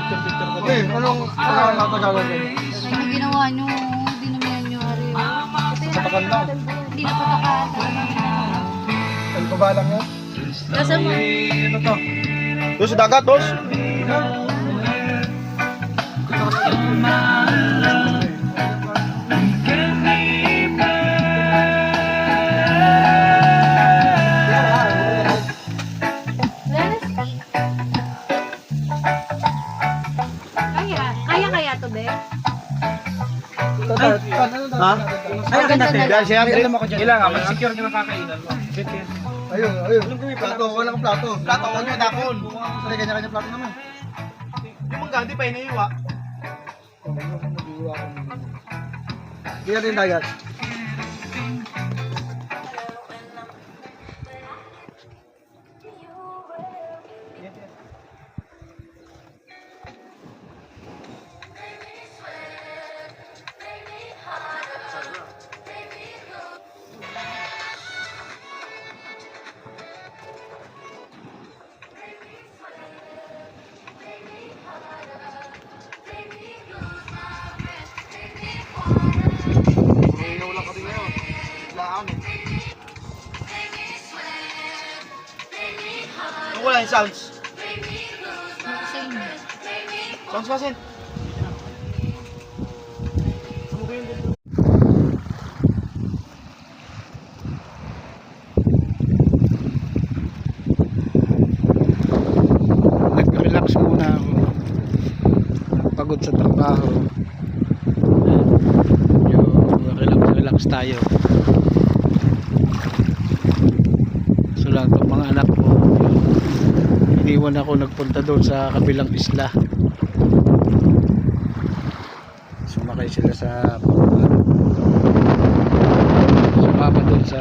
picture-picture ko. Eh, anong natagalan yun? Hindi ginawa nyo, hindi naman nyo ari. Patakan lang. Hindi na patakan. Ano pa ba lang yan? Kasama. Ano to? Doon sa dagat, boss. Kaya to, be? Ha? Ay, akin natin. Dahil siya, Kailangan, mag-secure ka ng kakainan mo. Ayun, ayun. Plato, wala kang plato. Plato, huwag nyo dapon. Kasi kanya-kanya plato naman. yung mga gandhi pa iniiwa. Kaya rin dagat. Wala ka rin ngayon. Laan eh. Yung wala yung sounds. Same. Sounds kasi. Nag-relax muna ako. Pagod sa trabaho. Relax tayo. So lang itong mga anak ko, iniwan ako, nagpunta doon sa kabilang isla. Sumakay sila sa sumama doon sa